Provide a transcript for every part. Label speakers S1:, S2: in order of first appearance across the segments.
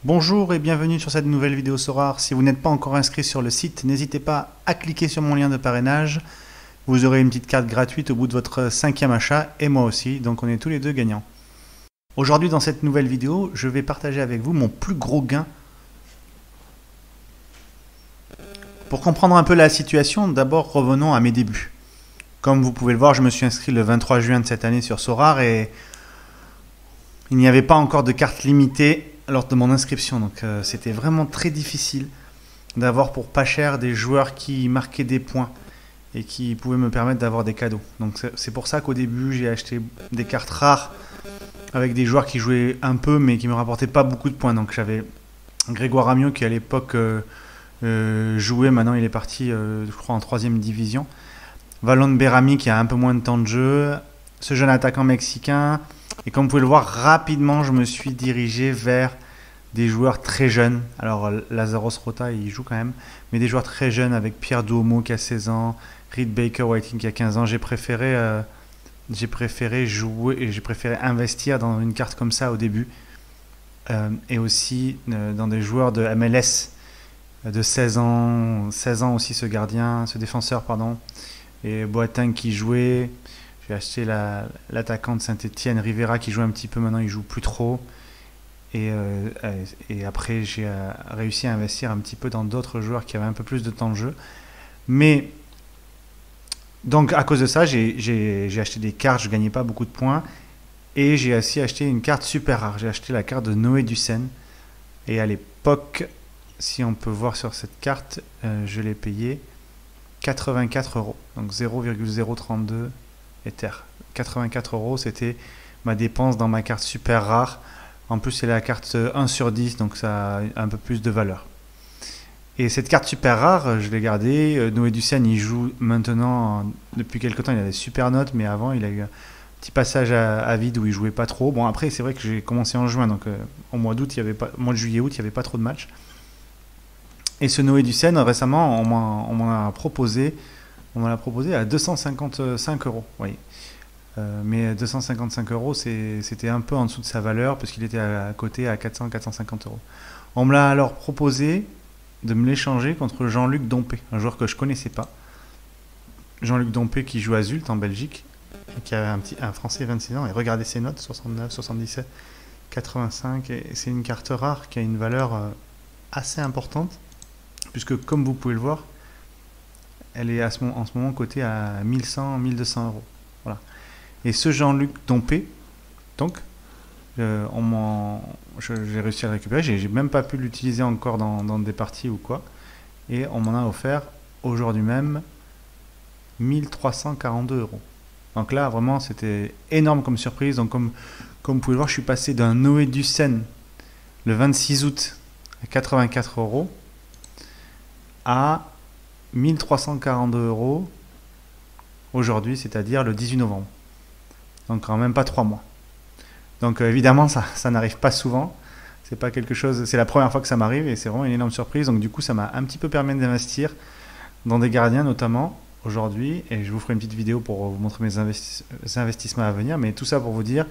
S1: Bonjour et bienvenue sur cette nouvelle vidéo Sorare. Si vous n'êtes pas encore inscrit sur le site, n'hésitez pas à cliquer sur mon lien de parrainage. Vous aurez une petite carte gratuite au bout de votre 5e achat et moi aussi, donc on est tous les deux gagnants. Aujourd'hui dans cette nouvelle vidéo, je vais partager avec vous mon plus gros gain. Pour comprendre un peu la situation, d'abord revenons à mes débuts. Comme vous pouvez le voir, je me suis inscrit le 23 juin de cette année sur Sorare et il n'y avait pas encore de carte limitée lors de mon inscription, donc c'était vraiment très difficile d'avoir pour pas cher des joueurs qui marquaient des points et qui pouvaient me permettre d'avoir des cadeaux. Donc c'est pour ça qu'au début j'ai acheté des cartes rares avec des joueurs qui jouaient un peu mais qui me rapportaient pas beaucoup de points. Donc j'avais Grégoire Amiot qui à l'époque jouait, maintenant il est parti je crois en 3e division. Valon Berami qui a un peu moins de temps de jeu, ce jeune attaquant mexicain. Et comme vous pouvez le voir, rapidement, je me suis dirigé vers des joueurs très jeunes. Alors, Lazaros Rota, il joue quand même, mais des joueurs très jeunes avec Pierre Duomo qui a 16 ans, Reed Baker-Whiting qui a 15 ans. J'ai préféré jouer et j'ai préféré investir dans une carte comme ça au début. Et aussi dans des joueurs de MLS de 16 ans. 16 ans aussi ce gardien, ce défenseur, pardon. Et Boateng qui jouait. J'ai acheté l'attaquant de Saint-Etienne, Rivera, qui joue un petit peu maintenant, il joue plus trop. Et après, j'ai réussi à investir un petit peu dans d'autres joueurs qui avaient un peu plus de temps de jeu. Mais, donc à cause de ça, j'ai acheté des cartes, je ne gagnais pas beaucoup de points. Et j'ai aussi acheté une carte super rare. J'ai acheté la carte de Noé Ducène. Et à l'époque, si on peut voir sur cette carte, je l'ai payé 84 €. Donc 0,032 Ether. 84 €, c'était ma dépense dans ma carte super rare. En plus, c'est la carte 1 sur 10, donc ça a un peu plus de valeur. Et cette carte super rare, je l'ai gardée. Noé Ducène, il joue maintenant, depuis quelques temps, il a des super notes, mais avant, il a eu un petit passage à vide où il jouait pas trop. Bon, après, c'est vrai que j'ai commencé en juin, donc au mois d'août, mois de juillet-août, il n'y avait pas trop de matchs. Et ce Noé Ducène, récemment, on m'en a proposé. On me l'a proposé à 255 €. Oui. Mais 255 €, c'était un peu en dessous de sa valeur parce qu'il était à côté à 400-450 €. On me l'a alors proposé de me l'échanger contre Jean-Luc Dompé, un joueur que je ne connaissais pas. Jean-Luc Dompé qui joue à Zult en Belgique, qui a un Français 26 ans. Et regardez ses notes, 69, 77, 85. Et c'est une carte rare qui a une valeur assez importante puisque comme vous pouvez le voir, elle est en ce moment cotée à 1100, 1200 €. Voilà. Et ce Jean-Luc Dompé, donc, j'ai réussi à le récupérer. J'ai même pas pu l'utiliser encore dans des parties ou quoi. Et on m'en a offert aujourd'hui même 1342 €. Donc là, vraiment, c'était énorme comme surprise. Donc, comme vous pouvez le voir, je suis passé d'un Noé Ducène le 26 août à 84 € à 1342 € aujourd'hui, c'est-à-dire le 18 novembre. Donc quand même pas 3 mois. Donc évidemment, ça n'arrive pas souvent. C'est pas quelque chose, c'est la première fois que ça m'arrive et c'est vraiment une énorme surprise. Donc du coup, ça m'a un petit peu permis d'investir dans des gardiens notamment aujourd'hui. Et je vous ferai une petite vidéo pour vous montrer mes investissements à venir. Mais tout ça pour vous dire,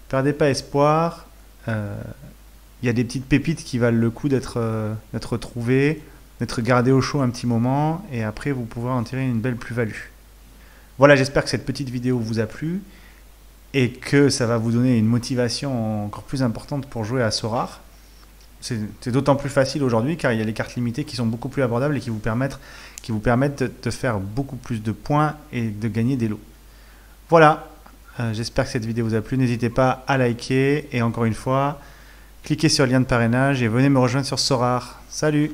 S1: perdez pas espoir. Il y a des petites pépites qui valent le coup d'être trouvées, d'être gardé au chaud un petit moment et après vous pourrez en tirer une belle plus-value. Voilà, j'espère que cette petite vidéo vous a plu et que ça va vous donner une motivation encore plus importante pour jouer à Sorare. C'est d'autant plus facile aujourd'hui car il y a les cartes limitées qui sont beaucoup plus abordables et qui vous permettent de faire beaucoup plus de points et de gagner des lots. Voilà, j'espère que cette vidéo vous a plu. N'hésitez pas à liker et encore une fois, cliquez sur le lien de parrainage et venez me rejoindre sur Sorare. Salut!